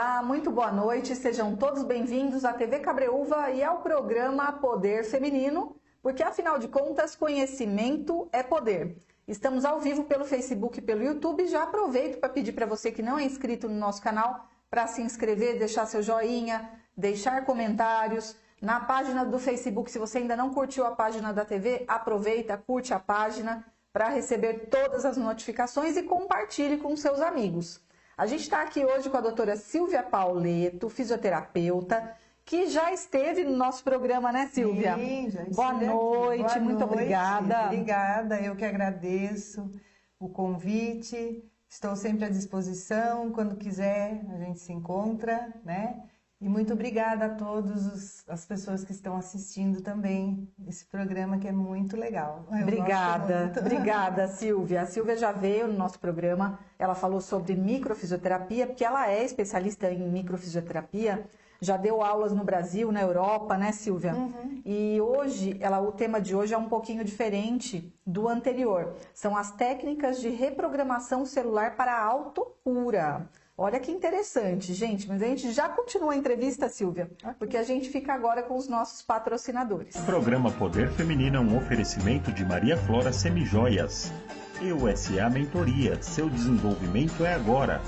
Olá, muito boa noite, sejam todos bem-vindos à TV Cabreúva e ao programa Poder Feminino, porque afinal de contas, conhecimento é poder. Estamos ao vivo pelo Facebook e pelo YouTube, já aproveito para pedir para você que não é inscrito no nosso canal, para se inscrever, deixar seu joinha, deixar comentários. Na página do Facebook, se você ainda não curtiu a página da TV, aproveita, curte a página para receber todas as notificações e compartilhe com seus amigos. A gente está aqui hoje com a doutora Silvia Pauleto, fisioterapeuta, que já esteve no nosso programa, né, Silvia? Sim, já Boa noite, muito obrigada. Obrigada, eu que agradeço o convite. Estou sempre à disposição, quando quiser a gente se encontra, né? E muito obrigada a todas as pessoas que estão assistindo também esse programa, que é muito legal. Obrigada, Silvia. A Silvia já veio no nosso programa, ela falou sobre microfisioterapia, porque ela é especialista em microfisioterapia, já deu aulas no Brasil, na Europa, né, Silvia? Uhum. E hoje, o tema de hoje é um pouquinho diferente do anterior. São as técnicas de reprogramação celular para a autocura. Olha que interessante, gente, mas a gente já continua a entrevista, Silvia, porque a gente fica agora com os nossos patrocinadores. O programa Poder Feminino é um oferecimento de Maria Flora Semijoias. EUSA Mentoria, seu desenvolvimento é agora.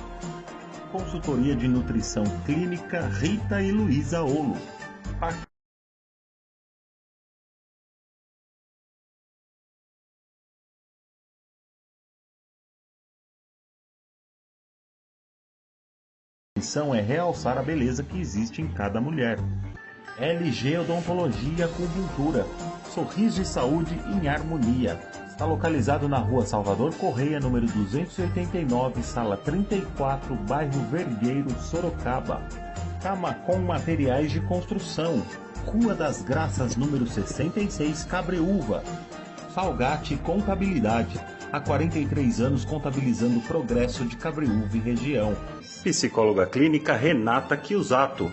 Consultoria de Nutrição Clínica Rita e Luísa Olo. A missão é realçar a beleza que existe em cada mulher. LG Odontologia e Acupuntura. Sorriso e saúde em harmonia. Está localizado na Rua Salvador Correia, número 289, sala 34, bairro Vergueiro, Sorocaba. Camacom Materiais de Construção. Rua das Graças, número 66, Cabreúva. Salgate Contabilidade. Há 43 anos contabilizando o progresso de Cabreúva e região. Psicóloga clínica Renata Chiusato.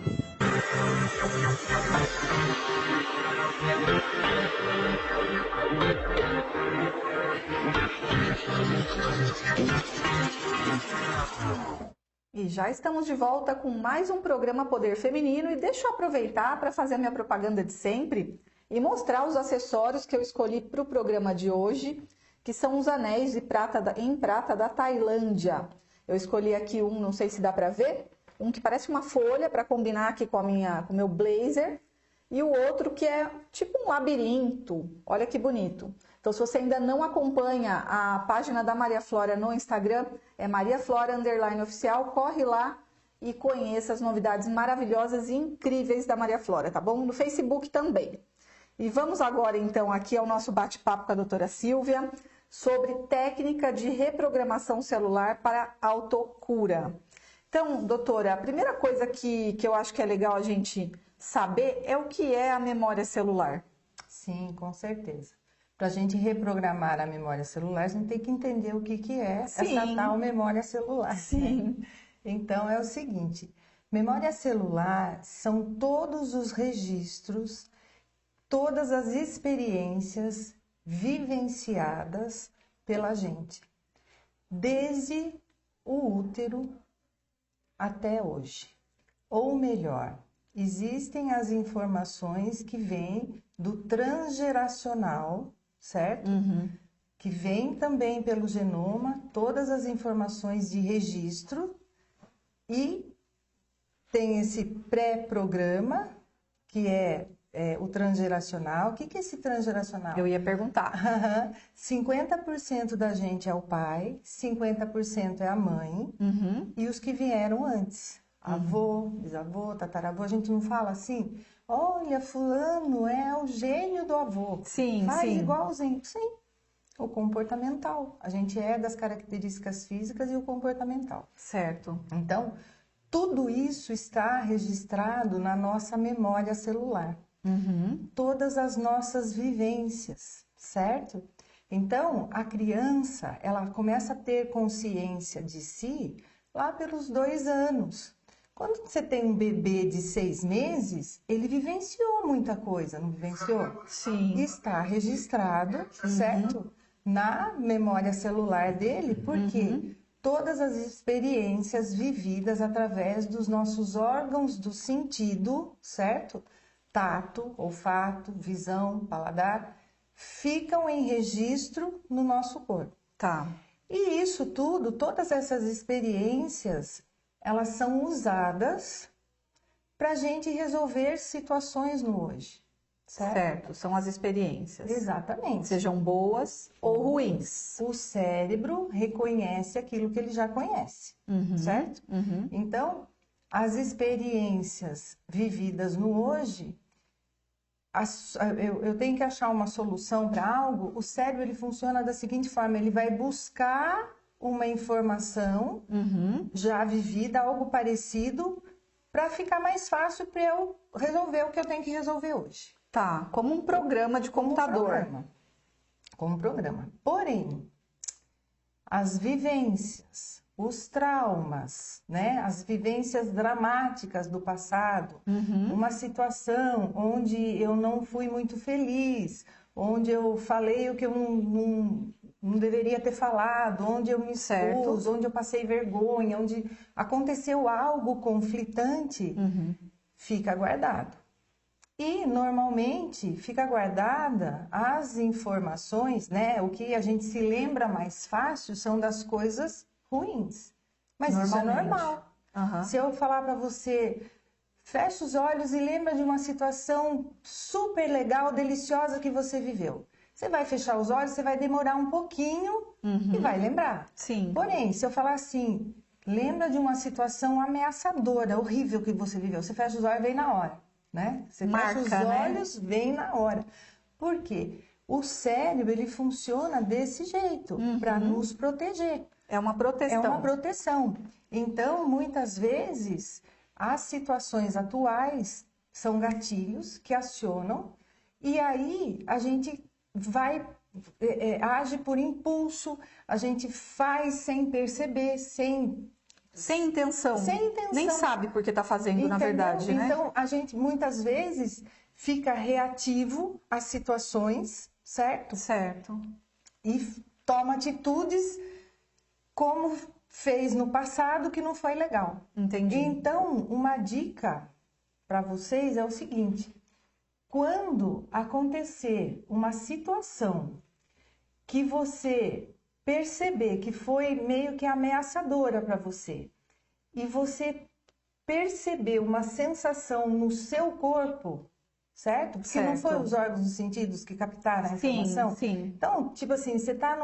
E já estamos de volta com mais um programa Poder Feminino e deixa eu aproveitar para fazer a minha propaganda de sempre e mostrar os acessórios que eu escolhi para o programa de hoje, que são os anéis em prata da Tailândia. Eu escolhi aqui um, não sei se dá para ver, um que parece uma folha para combinar aqui com o meu blazer e o outro que é tipo um labirinto. Olha que bonito. Então, se você ainda não acompanha a página da Maria Flora no Instagram, é mariaflora_oficial, corre lá e conheça as novidades maravilhosas e incríveis da Maria Flora, tá bom? No Facebook também. E vamos agora, então, aqui ao nosso bate-papo com a doutora Silvia sobre técnica de reprogramação celular para autocura. Então, doutora, a primeira coisa que eu acho que é legal a gente saber é o que é a memória celular. Sim, com certeza. Para a gente reprogramar a memória celular, a gente tem que entender o que é essa tal memória celular. Sim. Né? Então, é o seguinte, memória celular são todos os registros, todas as experiências vivenciadas pela gente, desde o útero até hoje. Ou melhor, existem as informações que vêm do transgeracional, certo? Uhum. Que vem também pelo genoma, todas as informações de registro, e tem esse pré-programa, que é o transgeracional. O que é esse transgeracional? Eu ia perguntar. 50% da gente é o pai, 50% é a mãe, e os que vieram antes. Avô, bisavô, tataravô, a gente não fala assim, olha, fulano é o gênio do avô. Sim, faz sim. igualzinho. Sim, o comportamental. A gente é das características físicas e o comportamental. Certo. Então, tudo isso está registrado na nossa memória celular. Todas as nossas vivências, certo? Então, a criança, ela começa a ter consciência de si lá pelos 2 anos. Quando você tem um bebê de 6 meses, ele vivenciou muita coisa, não vivenciou? Sim. Está registrado, certo? Na memória celular dele, por quê? todas as experiências vividas através dos nossos órgãos do sentido, certo? Tato, olfato, visão, paladar, ficam em registro no nosso corpo. Tá. E isso tudo, todas essas experiências, elas são usadas para a gente resolver situações no hoje. Certo, são as experiências. Exatamente. Sejam boas ou ruins. O cérebro reconhece aquilo que ele já conhece, certo? Então, as experiências vividas no hoje, eu tenho que achar uma solução para algo, o cérebro ele funciona da seguinte forma, ele vai buscar uma informação já vivida, algo parecido, para ficar mais fácil para eu resolver o que eu tenho que resolver hoje. Tá, como um programa de computador. Como um programa. Porém, as vivências, os traumas, né? As vivências dramáticas do passado, uma situação onde eu não fui muito feliz, onde eu falei o que eu não deveria ter falado, onde eu me expus, onde eu passei vergonha, onde aconteceu algo conflitante, fica guardado. E, normalmente, fica guardada as informações, né? O que a gente se lembra mais fácil são das coisas ruins. Mas isso é normal. Se eu falar para você, fecha os olhos e lembra de uma situação super legal, deliciosa que você viveu. Você vai fechar os olhos, você vai demorar um pouquinho e vai lembrar. Sim. Porém, se eu falar assim, lembra de uma situação ameaçadora, horrível que você viveu, você fecha os olhos e vem na hora. Né? Você fecha os olhos, vem na hora. Por quê? O cérebro, ele funciona desse jeito, para nos proteger. É uma proteção. É uma proteção. Então, muitas vezes, as situações atuais são gatilhos que acionam e aí a gente age por impulso, a gente faz sem perceber, sem intenção. Nem sabe por que está fazendo, entendeu? Na verdade, né? Então, a gente muitas vezes fica reativo às situações, certo? Certo. E toma atitudes como fez no passado que não foi legal. Entendi. Então, uma dica para vocês é o seguinte: quando acontecer uma situação que você perceber que foi meio que ameaçadora para você e você perceber uma sensação no seu corpo, certo? Porque não foi os órgãos dos sentidos que captaram a informação? Sim. Então, tipo assim, você tá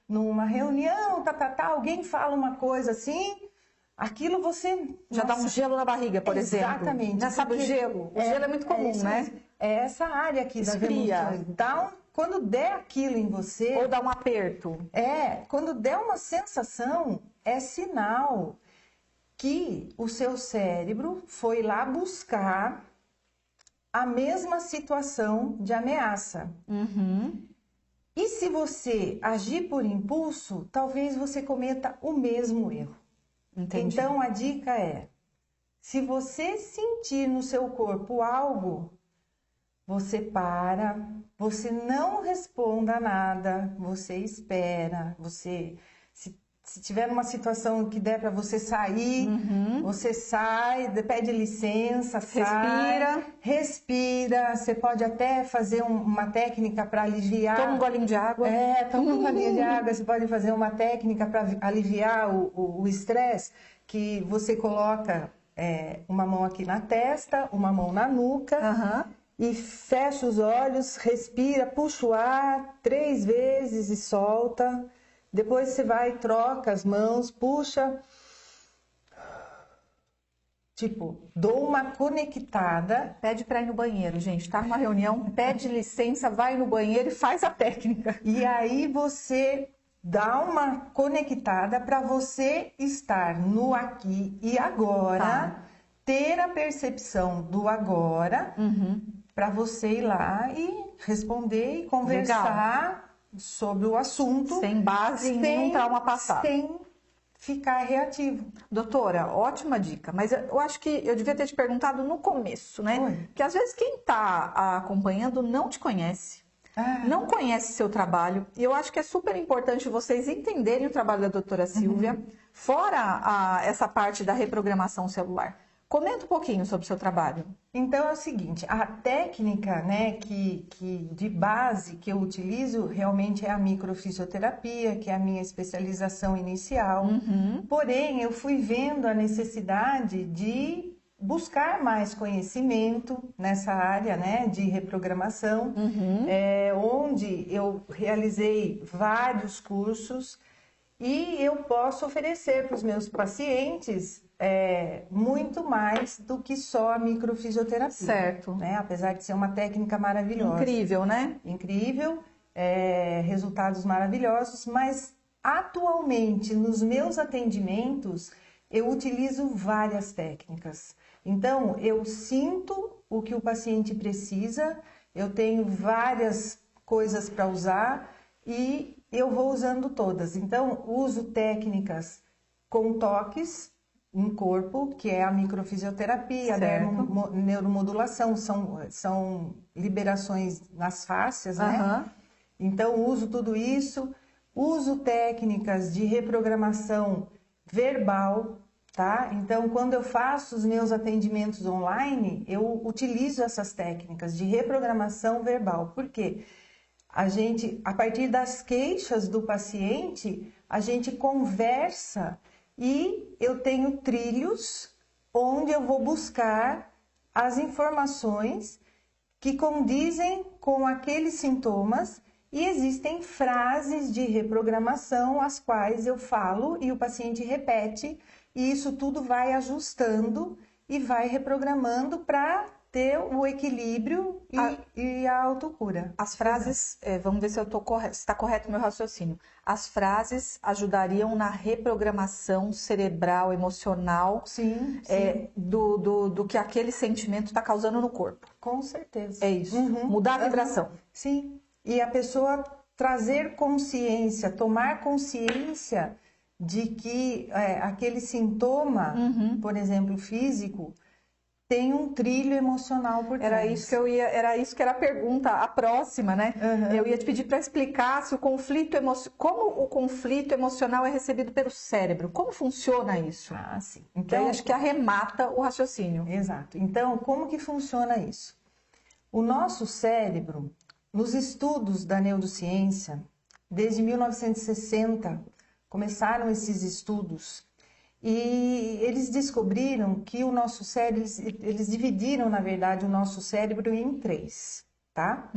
numa reunião, alguém fala uma coisa assim, aquilo você... Já dá um gelo na barriga, por exemplo. Exatamente. Já sabe o gelo. O gelo é muito comum, né? É essa área aqui Esfria. da emoção. Quando der aquilo em você... Ou dá um aperto. Quando der uma sensação, é sinal que o seu cérebro foi lá buscar a mesma situação de ameaça. E se você agir por impulso, talvez você cometa o mesmo erro. Entendi. Então, a dica é, se você sentir no seu corpo algo, você para, você não responda nada, você espera, se tiver uma situação que der para você sair, você sai, pede licença, respira, você pode até fazer uma técnica para aliviar. Toma um golinho de água. Toma um golinho de água, você pode fazer uma técnica para aliviar o estresse, que você coloca uma mão aqui na testa, uma mão na nuca, e fecha os olhos, respira, puxa o ar 3 vezes e solta. Depois você vai, troca as mãos, puxa. Tipo, dou uma conectada. Pede para ir no banheiro, gente. Tá numa reunião, pede licença, vai no banheiro e faz a técnica. E aí você dá uma conectada para você estar no aqui e agora, ter a percepção do agora, para você ir lá e responder e conversar sobre o assunto. Sem base em nenhum trauma passado. Sem ficar reativo. Doutora, ótima dica. Mas eu acho que eu devia ter te perguntado no começo, né? Oi. Porque às vezes quem está acompanhando não te conhece. não conhece seu trabalho, e eu acho que é super importante vocês entenderem o trabalho da doutora Silvia, fora essa parte da reprogramação celular. Comenta um pouquinho sobre o seu trabalho. Então é o seguinte, a técnica, né, que de base que eu utilizo realmente é a microfisioterapia, que é a minha especialização inicial. Porém, eu fui vendo a necessidade de buscar mais conhecimento nessa área, né, de reprogramação, onde eu realizei vários cursos e eu posso oferecer para os meus pacientes muito mais do que só a microfisioterapia. Certo. Né? Apesar de ser uma técnica maravilhosa. Incrível, né? Incrível, resultados maravilhosos, mas atualmente nos meus atendimentos eu utilizo várias técnicas. Então, eu sinto o que o paciente precisa, eu tenho várias coisas para usar e eu vou usando todas. Então, uso técnicas com toques no corpo, que é a microfisioterapia, a neuromodulação, são liberações nas fáscias, né? Então, uso tudo isso, uso técnicas de reprogramação verbal, tá? Então, quando eu faço os meus atendimentos online, eu utilizo essas técnicas de reprogramação verbal. Por quê? A partir das queixas do paciente, a gente conversa e eu tenho trilhos onde eu vou buscar as informações que condizem com aqueles sintomas e existem frases de reprogramação as quais eu falo e o paciente repete. E isso tudo vai ajustando e vai reprogramando para ter o equilíbrio e a autocura. As frases, vamos ver se eu se está correto o meu raciocínio. As frases ajudariam na reprogramação cerebral, emocional, sim. Do que aquele sentimento está causando no corpo. Com certeza. É isso. Mudar a vibração. Sim. E a pessoa trazer consciência, tomar consciência de que aquele sintoma, por exemplo, físico, tem um trilho emocional por trás. Era isso que era a pergunta, a próxima, né? Eu ia te pedir para explicar se como o conflito emocional é recebido pelo cérebro. Como funciona isso? Sim. Então, acho que arremata o raciocínio. Exato. Então, como que funciona isso? O nosso cérebro, nos estudos da neurociência, desde 1960, começaram esses estudos e eles descobriram que o nosso cérebro, eles dividiram, na verdade, o nosso cérebro em 3, tá?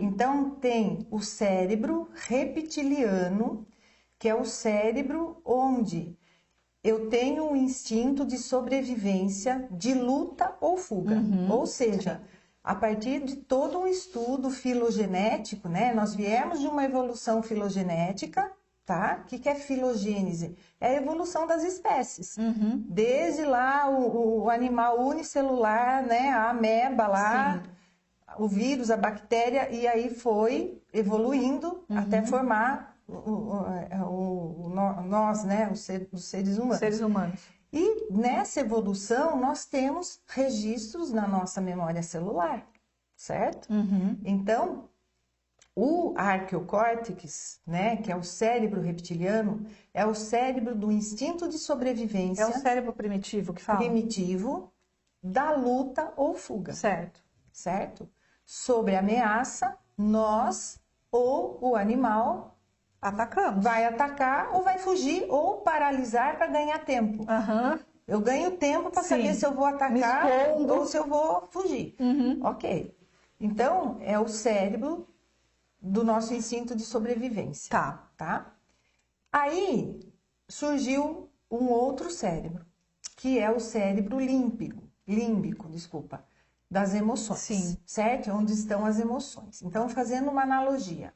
Então, tem o cérebro reptiliano, que é o cérebro onde eu tenho um instinto de sobrevivência, de luta ou fuga. Ou seja, a partir de todo um estudo filogenético, né? Nós viemos de uma evolução filogenética, tá? O que é filogênese? É a evolução das espécies. Desde lá o animal unicelular, né? A ameba lá, o vírus, a bactéria, e aí foi evoluindo até formar nós, né? Os seres humanos. Seres humanos. E nessa evolução nós temos registros na nossa memória celular, certo? Então, o arqueocórtex, né, que é o cérebro reptiliano, é o cérebro do instinto de sobrevivência. É o cérebro primitivo que fala? Primitivo, da luta ou fuga. Certo. Certo? Sobre ameaça, nós ou o animal atacamos. Vai atacar ou vai fugir ou paralisar para ganhar tempo. Eu ganho tempo para saber se eu vou atacar ou se eu vou fugir. Ok. Então, é o cérebro do nosso instinto de sobrevivência. Tá? Aí, surgiu um outro cérebro, que é o cérebro límbico, das emoções. Certo? Onde estão as emoções. Então, fazendo uma analogia.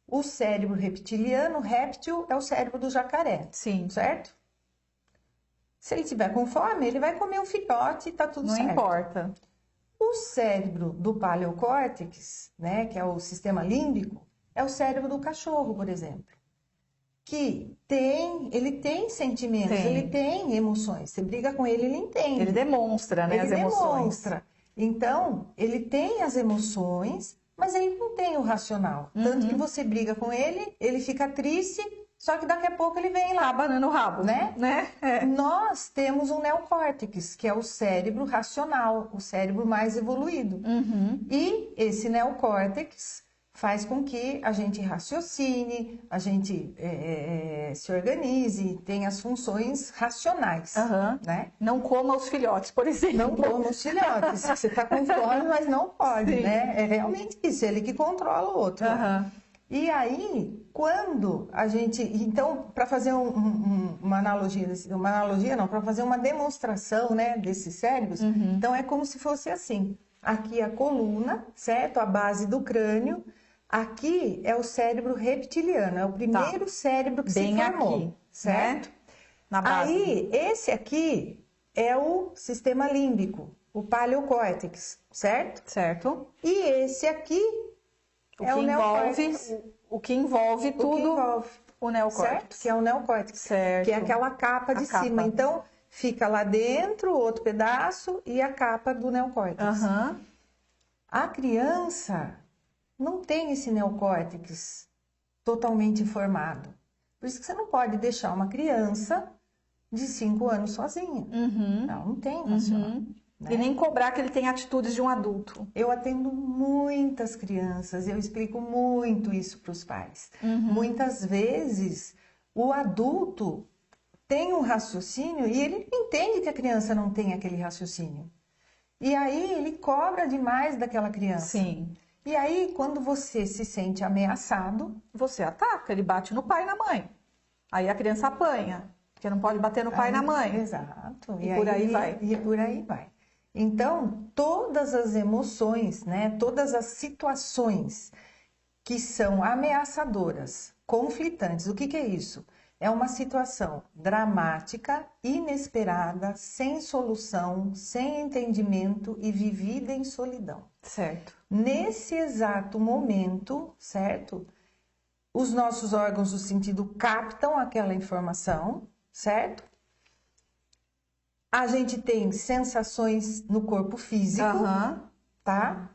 O cérebro reptiliano, réptil, é o cérebro do jacaré. Certo? Se ele tiver com fome, ele vai comer um filhote e tá tudo certo. Não importa. O cérebro do paleocórtex, né, que é o sistema límbico, é o cérebro do cachorro, por exemplo. Ele tem sentimentos, ele tem emoções. Você briga com ele entende. Ele demonstra, né, as emoções. Então, ele tem as emoções, mas ele não tem o racional. Tanto que você briga com ele, ele fica triste, só que daqui a pouco ele vem lá. Abanando o rabo. Né? É. Nós temos um neocórtex, que é o cérebro racional, o cérebro mais evoluído. E esse neocórtex faz com que a gente raciocine, a gente se organize, tenha as funções racionais. Né? Não coma os filhotes, por exemplo. Não coma os filhotes. Você está com fome, mas não pode, né? É realmente isso, ele que controla o outro. E aí, quando a gente... Então, para fazer uma analogia, para fazer uma demonstração, né, desses cérebros, então é como se fosse assim. Aqui a coluna, certo? A base do crânio. Aqui é o cérebro reptiliano, é o primeiro cérebro que bem se formou, aqui, certo? Né? Na base. Aí, esse aqui é o sistema límbico, o paleocórtex, certo? Certo. E esse aqui é o neocórtex. O que envolve tudo, o neocórtex. Certo? Que é o neocórtex, certo. Que é aquela capa de cima. Então, fica lá dentro outro pedaço e a capa do neocórtex. A criança não tem esse neocórtex totalmente formado. Por isso que você não pode deixar uma criança de 5 anos sozinha. Ela não tem racional. Né? E nem cobrar que ele tem atitudes de um adulto. Eu atendo muitas crianças, eu explico muito isso para os pais. Muitas vezes o adulto tem um raciocínio e ele entende que a criança não tem aquele raciocínio. E aí ele cobra demais daquela criança. Sim. E aí, quando você se sente ameaçado... Você ataca, ele bate no pai e na mãe. Aí a criança apanha, porque não pode bater no pai e na mãe. Exato. E por aí vai. E por aí vai. Então, todas as emoções, né, todas as situações que são ameaçadoras, conflitantes, o que é isso? É uma situação dramática, inesperada, sem solução, sem entendimento e vivida em solidão. Certo. Nesse exato momento, certo? Os nossos órgãos do sentido captam aquela informação, certo? A gente tem sensações no corpo físico, tá?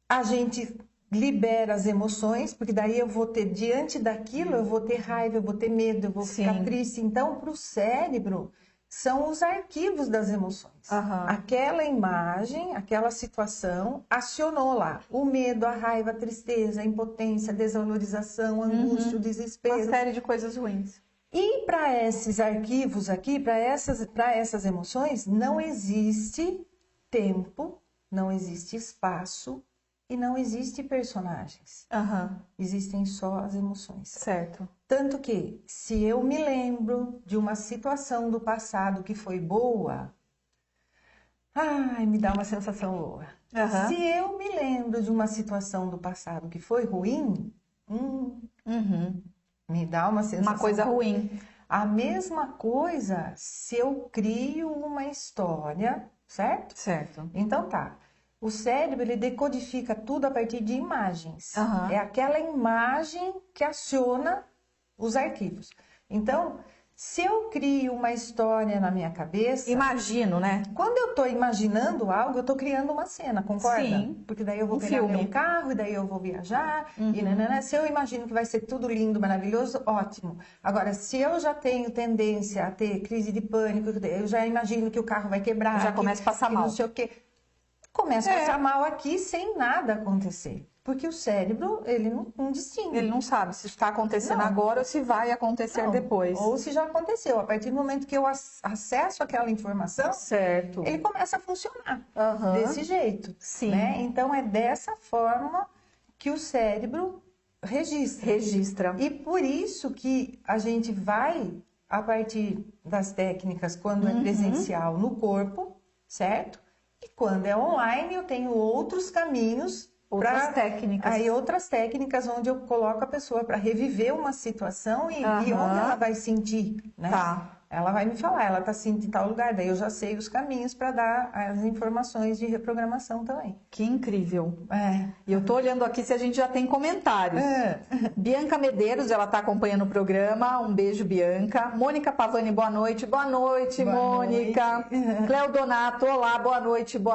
A gente libera as emoções, porque daí eu vou ter, diante daquilo, eu vou ter raiva, eu vou ter medo, eu vou ficar triste. Então, para o cérebro, são os arquivos das emoções. Aquela imagem, aquela situação, acionou lá o medo, a raiva, a tristeza, a impotência, a desvalorização, a angústia, o desespero. Uma série de coisas ruins. E para esses arquivos aqui, para essas emoções, não existe tempo, não existe espaço e não existe personagens. Existem só as emoções. Certo. Tanto que, se eu me lembro de uma situação do passado que foi boa, me dá uma sensação boa. Se eu me lembro de uma situação do passado que foi ruim, me dá uma sensação... Uma coisa ruim. A mesma coisa se eu crio uma história, certo? Certo. Então tá. O cérebro, ele decodifica tudo a partir de imagens. É aquela imagem que aciona os arquivos. Então, se eu crio uma história na minha cabeça... Imagino, né? Quando eu tô imaginando algo, eu tô criando uma cena, concorda? Sim. Porque daí eu vou pegar meu carro, e daí eu vou viajar, e nanana. Se eu imagino que vai ser tudo lindo, maravilhoso, ótimo. Agora, se eu já tenho tendência a ter crise de pânico, eu já imagino que o carro vai quebrar... Já começa a passar mal. Não sei o quê. Começa a passar mal aqui sem nada acontecer. Porque o cérebro, ele não distingue. Ele não sabe se está acontecendo agora ou se vai acontecer depois. Ou se já aconteceu. A partir do momento que eu acesso aquela informação, certo, ele começa a funcionar desse jeito. Sim. Né? Então, é dessa forma que o cérebro registra. E por isso que a gente vai, a partir das técnicas, quando é presencial, no corpo, certo? E quando é online, eu tenho outros caminhos... Outras técnicas. Aí outras técnicas onde eu coloco a pessoa para reviver uma situação e onde ela vai sentir, né? Ela vai me falar, ela está sentindo em tal lugar, daí eu já sei os caminhos para dar as informações de reprogramação também. Que incrível. E eu tô olhando aqui se a gente já tem comentários. Bianca Medeiros, ela está acompanhando o programa. Um beijo, Bianca. Mônica Pavani, boa noite. Boa noite, Mônica. Cléo Donato, olá, boa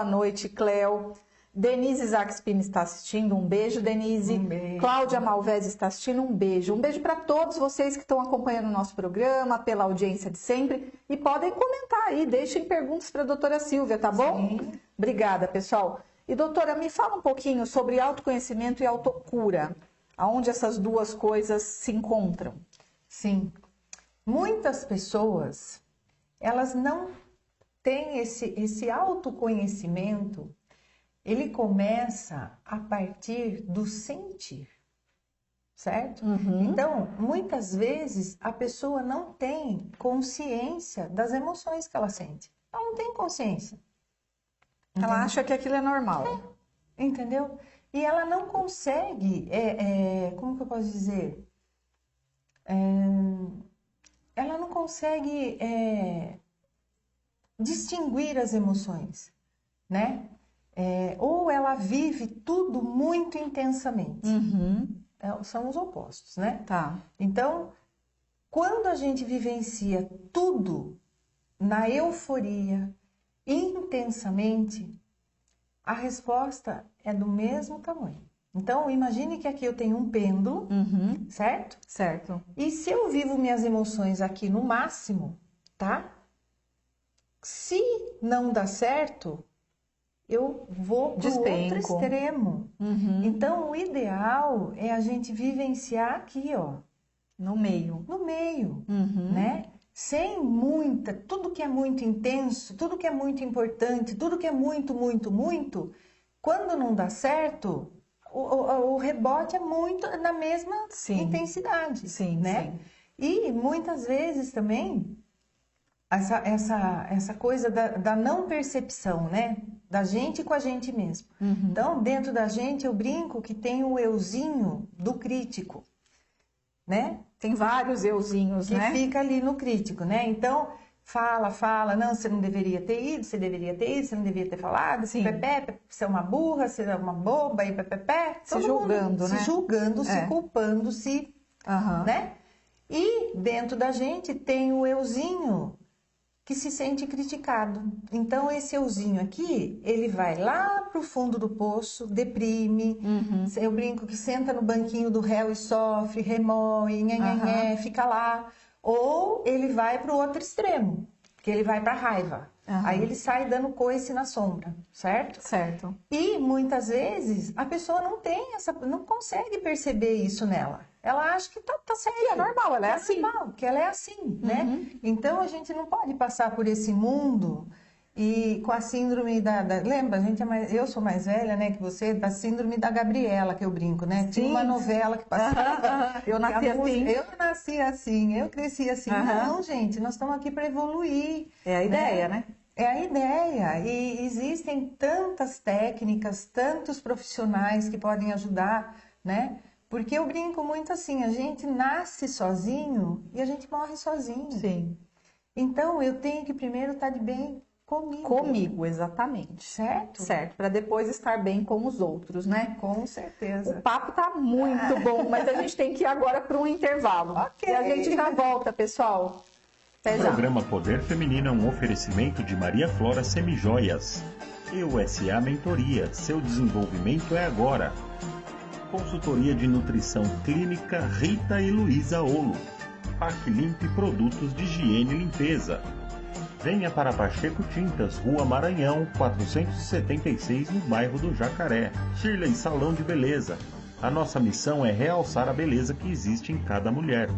noite, Cléo. Denise Zaxpini está assistindo, um beijo, Denise. Um beijo. Cláudia Malvese está assistindo, um beijo. Um beijo para todos vocês que estão acompanhando o nosso programa, pela audiência de sempre. E podem comentar aí, deixem perguntas para a doutora Silvia, tá bom? Sim. Obrigada, pessoal. E doutora, me fala um pouquinho sobre autoconhecimento e autocura. Aonde essas duas coisas se encontram? Sim. Muitas pessoas, elas não têm esse autoconhecimento. Ele começa a partir do sentir, certo? Então, muitas vezes, a pessoa não tem consciência das emoções que ela sente. Ela não tem consciência. Ela acha que aquilo é normal. Entendeu? E ela não consegue, como que eu posso dizer? Ela não consegue distinguir as emoções, né? Ou ela vive tudo muito intensamente. São os opostos, né? Tá. Então, quando a gente vivencia tudo na euforia, intensamente, a resposta é do mesmo tamanho. Então, imagine que aqui eu tenho um pêndulo, certo? Certo. E se eu vivo minhas emoções aqui no máximo, tá? Se não dá certo, eu vou para o outro extremo. Então, o ideal é a gente vivenciar aqui, ó. No meio. No meio, né? Sem muita, tudo que é muito intenso, tudo que é muito importante, tudo que é muito, muito, muito, quando não dá certo, o rebote é muito na mesma intensidade, né? Sim. E muitas vezes também, essa coisa da não percepção, né? Da gente com a gente mesmo. Então, dentro da gente, eu brinco que tem o euzinho do crítico, né? Tem vários euzinhos, que né? fica ali no crítico, né? Então, fala, não, você não deveria ter ido, você deveria ter ido, você não deveria ter falado, você é uma burra, você é uma boba, e pepepé. Se julgando, né? Se julgando, se culpando, né? E dentro da gente tem o euzinho que se sente criticado. Então, esse euzinho aqui, ele vai lá pro fundo do poço, deprime. Eu brinco que senta no banquinho do réu e sofre, remói, fica lá. Ou ele vai pro outro extremo, que ele vai pra raiva. Aí ele sai dando coice na sombra, certo? Certo. E muitas vezes a pessoa não consegue perceber isso nela. Ela acha que tá certo. É normal, ela é assim. Normal, que ela é assim, né? Então a gente não pode passar por esse mundo e com a síndrome lembra, eu sou mais velha, né, que você, da síndrome da Gabriela, que eu brinco, né? Tinha uma novela que passava. Eu nasci assim. Eu nasci assim, eu cresci assim. Não, gente, nós estamos aqui para evoluir. É a ideia, né? É a ideia. E existem tantas técnicas, tantos profissionais que podem ajudar, né? Porque eu brinco muito assim, a gente nasce sozinho e a gente morre sozinho. Sim. Então, eu tenho que primeiro estar de bem comigo. Comigo, exatamente. Certo? Certo, para depois estar bem com os outros, né? Com certeza. O papo tá muito bom, mas a gente tem que ir agora para um intervalo. Ok. E a gente já volta, pessoal. Até O já. programa Poder Feminino é um oferecimento de Maria Flora Semijoias. EUSA Mentoria, seu desenvolvimento é agora. Consultoria de Nutrição Clínica Rita e Luísa Olo. Pac Limpe Produtos de Higiene e Limpeza. Venha para Pacheco Tintas, Rua Maranhão, 476, no bairro do Jacaré. Shirley Salão de Beleza. A nossa missão é realçar a beleza que existe em cada mulher.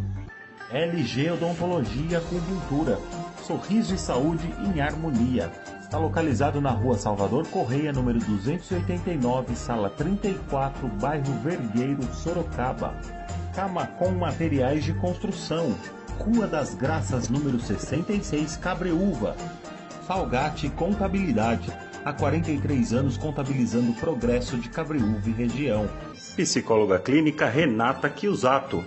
LG Odontologia Acupuntura. Sorriso e saúde em harmonia. Está localizado na Rua Salvador Correia, número 289, sala 34, bairro Vergueiro, Sorocaba. Camacom Materiais de Construção. Rua das Graças, número 66, Cabreúva. Salgate Contabilidade. Há 43 anos contabilizando o progresso de Cabreúva e região. Psicóloga clínica Renata Chiusato.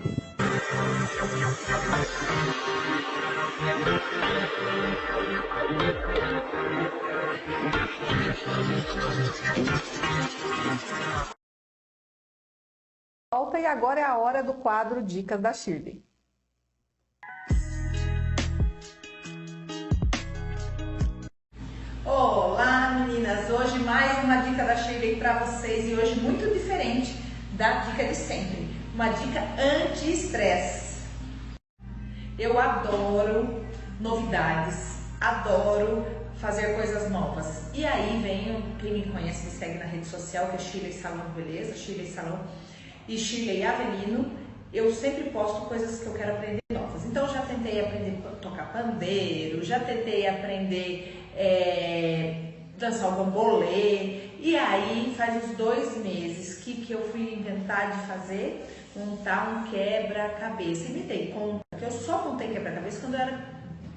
Volta e agora é a hora do quadro Dicas da Shirley. Olá, meninas Hoje mais uma dica da Shirley para vocês e hoje muito diferente da dica de sempre. Uma dica anti-estresse. Eu adoro novidades, adoro fazer coisas novas. E aí vem, quem me conhece, me segue na rede social, que é Shirley Salão Beleza, Shirley Salão e Shirley Avelino. Eu sempre posto coisas que eu quero aprender novas. Então já tentei aprender a tocar pandeiro, já tentei aprender dançar o bambolê. E aí faz uns 2 meses que eu fui inventar de fazer, montar um quebra-cabeça. E me dei conta que eu só montei quebra-cabeça quando eu era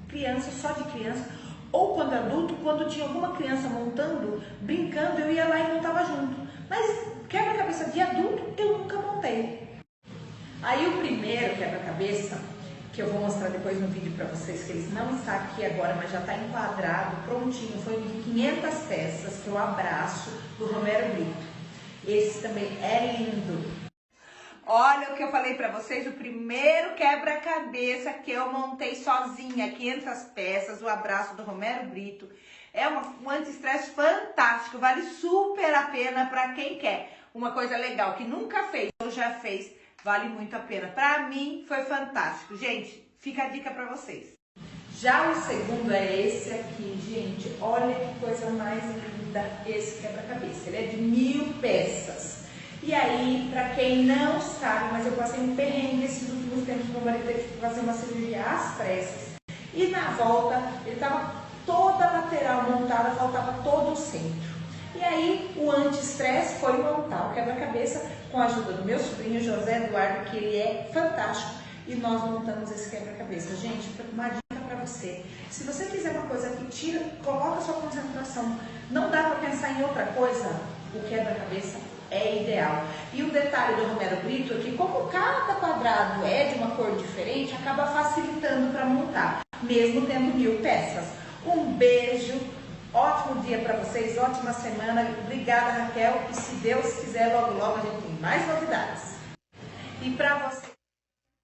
criança, só de criança, ou quando adulto, quando tinha alguma criança montando, brincando, eu ia lá e montava junto. Mas quebra-cabeça de adulto eu nunca montei. Aí o primeiro quebra-cabeça, que eu vou mostrar depois no vídeo para vocês, que eles não está aqui agora, mas já está enquadrado, prontinho, foi de 500 peças, que é o Abraço, do Romero Brito. Esse também é lindo. Olha o que eu falei para vocês, o primeiro quebra-cabeça que eu montei sozinha, 500 peças, o Abraço do Romero Brito. É um anti-estresse fantástico, vale super a pena para quem quer uma coisa legal, que nunca fez ou já fez, vale muito a pena. Para mim foi fantástico. Gente, fica a dica para vocês. Já o segundo é esse aqui, gente. Olha que coisa mais linda esse quebra-cabeça. Ele é de 1000 peças. E aí, para quem não sabe, mas eu passei um perrengue esses últimos tempos, meu marido teve que fazer uma cirurgia às pressas. E na volta, ele estava toda a lateral montada, faltava todo o centro. E aí, o anti-estresse foi montar o quebra-cabeça com a ajuda do meu sobrinho José Eduardo, que ele é fantástico. E nós montamos esse quebra-cabeça. Gente, uma dica para você. Se você quiser uma coisa que coloca a sua concentração, não dá para pensar em outra coisa, o quebra-cabeça é ideal. E o detalhe do Romero Brito é que como cada quadrado é de uma cor diferente, acaba facilitando para montar, mesmo tendo 1000 peças. Um beijo. Ótimo dia para vocês, ótima semana. Obrigada, Raquel. E se Deus quiser, logo, logo a gente tem mais novidades. E para você...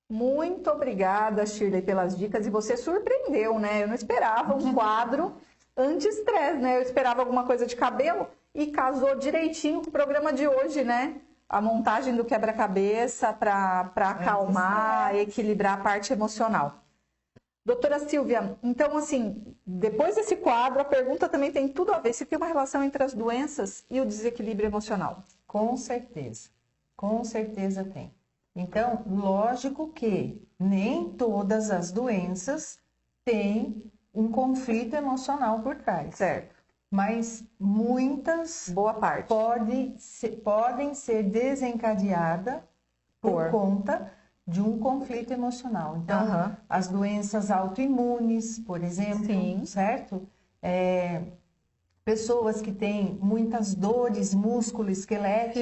Muito obrigada, Shirley, pelas dicas. E você surpreendeu, né? Eu não esperava um quadro anti-estresse, né? Eu esperava alguma coisa de cabelo e casou direitinho com o programa de hoje, né? A montagem do quebra-cabeça para acalmar, equilibrar a parte emocional. Doutora Silvia, então assim, depois desse quadro, a pergunta também tem tudo a ver, se tem uma relação entre as doenças e o desequilíbrio emocional. Com certeza tem. Então, lógico que nem todas as doenças têm um conflito emocional por trás. Certo. Mas muitas, boa parte, podem ser desencadeadas por conta de um conflito emocional. Então, as doenças autoimunes, por exemplo, sim, certo? Pessoas que têm muitas dores musculoesqueléticas.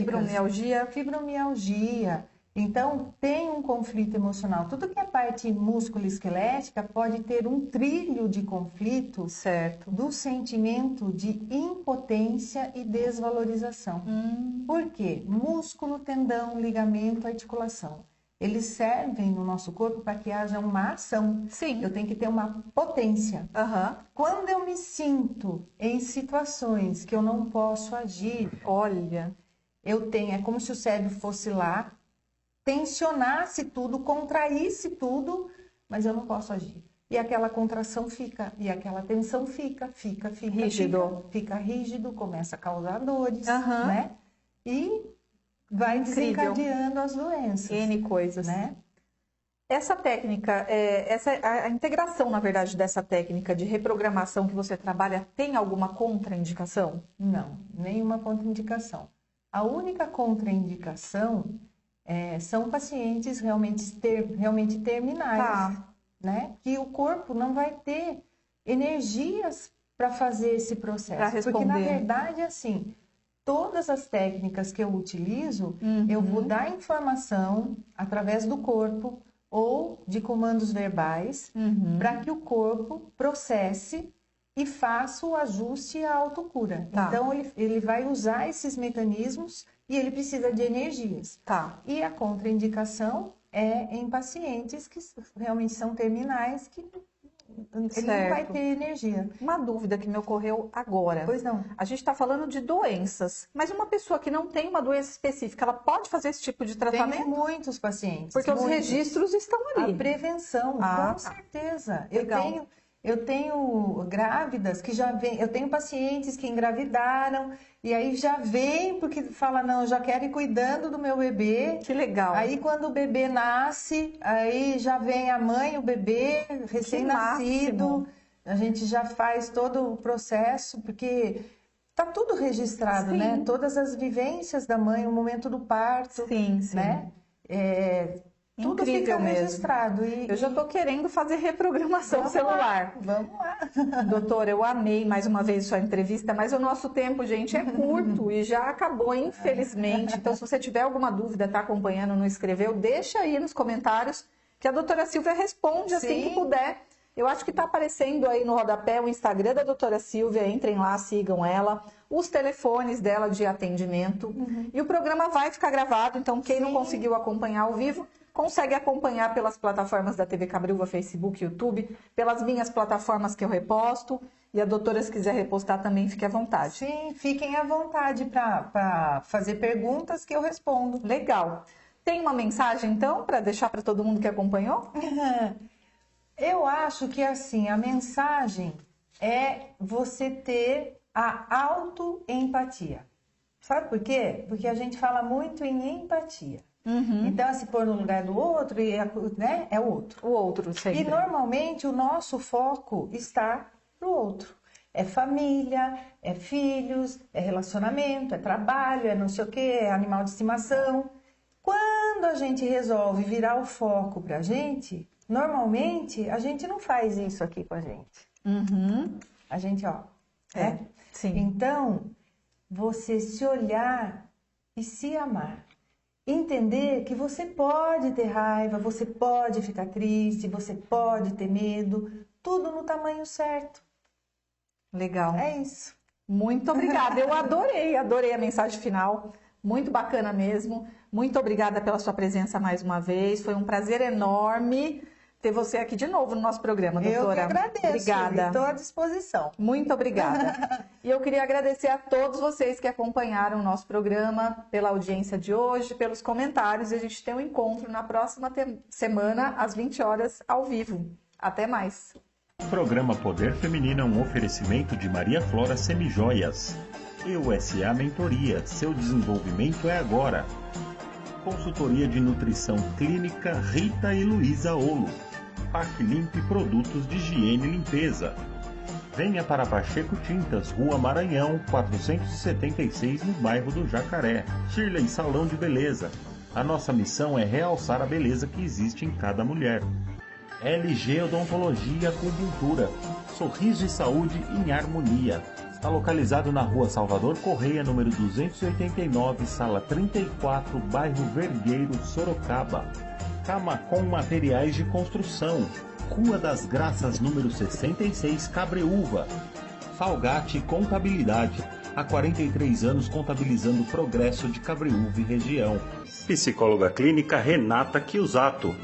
Fibromialgia. Então, tem um conflito emocional. Tudo que é parte musculoesquelética pode ter um trilho de conflito, certo, do sentimento de impotência e desvalorização. Por quê? Músculo, tendão, ligamento, articulação. Eles servem no nosso corpo para que haja uma ação. Sim. Eu tenho que ter uma potência. Quando eu me sinto em situações que eu não posso agir, olha, é como se o cérebro fosse lá, tensionasse tudo, contraísse tudo, mas eu não posso agir. E aquela contração fica, e aquela tensão fica rígido. Fica rígido, começa a causar dores, né? E vai desencadeando as doenças. N coisas. Né? Essa técnica, a integração, na verdade, dessa técnica de reprogramação que você trabalha, tem alguma contraindicação? Não, nenhuma contraindicação. A única contraindicação são pacientes realmente terminais, né? Que o corpo não vai ter energias para fazer esse processo. Para responder. Porque, na verdade, assim, todas as técnicas que eu utilizo, eu vou dar informação através do corpo ou de comandos verbais para que o corpo processe e faça o ajuste à autocura. Então, ele vai usar esses mecanismos e ele precisa de energias. E a contraindicação é em pacientes que realmente são terminais, que ele não vai ter energia. Uma dúvida que me ocorreu agora. Pois não. A gente está falando de doenças, mas uma pessoa que não tem uma doença específica, ela pode fazer esse tipo de Tem tratamento? muitos pacientes. Porque os muitos. registros estão ali. A prevenção, Ah, com certeza. Legal. Eu tenho grávidas que já vêm, eu tenho pacientes que engravidaram e aí já vem porque fala, não, eu já quero ir cuidando do meu bebê. Que legal. Aí quando o bebê nasce, aí já vem a mãe, o bebê recém-nascido. A gente já faz todo o processo, porque tá tudo registrado, Sim. né? Todas as vivências da mãe, o momento do parto, Sim, sim. né? Tudo Incrível fica mesmo. registrado. Eu já estou querendo fazer reprogramação Vamos celular. Vamos lá. Doutora, eu amei mais uma vez sua entrevista, mas o nosso tempo, gente, é curto e já acabou, infelizmente. Então, se você tiver alguma dúvida, está acompanhando, não escreveu, deixa aí nos comentários que a doutora Silvia responde assim Sim. que puder. Eu acho que está aparecendo aí no rodapé o Instagram da doutora Silvia, entrem lá, sigam ela, os telefones dela de atendimento. E o programa vai ficar gravado, então quem não conseguiu acompanhar ao vivo, consegue acompanhar pelas plataformas da TV Cabreúva, Facebook, YouTube, pelas minhas plataformas que eu reposto. E a doutora, se quiser repostar também, fique à vontade. Sim, fiquem à vontade para fazer perguntas que eu respondo. Legal. Tem uma mensagem, então, para deixar para todo mundo que acompanhou? Eu acho que, assim, a mensagem é você ter a autoempatia. Sabe por quê? Porque a gente fala muito em empatia. Então, se pôr no lugar do outro, né, é o outro. O outro, sempre. E normalmente o nosso foco está no outro. É família, é filhos, é relacionamento, é trabalho, é não sei o quê, é animal de estimação. Quando a gente resolve virar o foco pra gente, normalmente a gente não faz isso aqui com a gente. A gente, ó. Né? Sim. Então, você se olhar e se amar. Entender que você pode ter raiva, você pode ficar triste, você pode ter medo, tudo no tamanho certo. Legal. É isso. Muito obrigada. Eu adorei a mensagem final. Muito bacana mesmo. Muito obrigada pela sua presença mais uma vez. Foi um prazer enorme ter você aqui de novo no nosso programa, doutora. Eu que agradeço. Obrigada. Estou à disposição. Muito obrigada. E eu queria agradecer a todos vocês que acompanharam o nosso programa, pela audiência de hoje, pelos comentários. E a gente tem um encontro na próxima semana, às 20 horas, ao vivo. Até mais. O programa Poder Feminino é um oferecimento de Maria Flora Semijoias. EUSA Mentoria, seu desenvolvimento é agora. Consultoria de Nutrição Clínica Rita e Luísa Olo. Pac Limpe Produtos de Higiene e Limpeza. Venha para Pacheco Tintas, Rua Maranhão, 476, no bairro do Jacaré. Shirley Salão de Beleza. A nossa missão é realçar a beleza que existe em cada mulher. LG Odontologia Acupuntura. Sorriso e saúde em harmonia. Está localizado na Rua Salvador Correia, número 289, sala 34, bairro Vergueiro, Sorocaba. Camacom Materiais de Construção. Rua das Graças, número 66, Cabreúva. Salgate Contabilidade. Há 43 anos contabilizando o progresso de Cabreúva e região. Psicóloga clínica Renata Chiusato.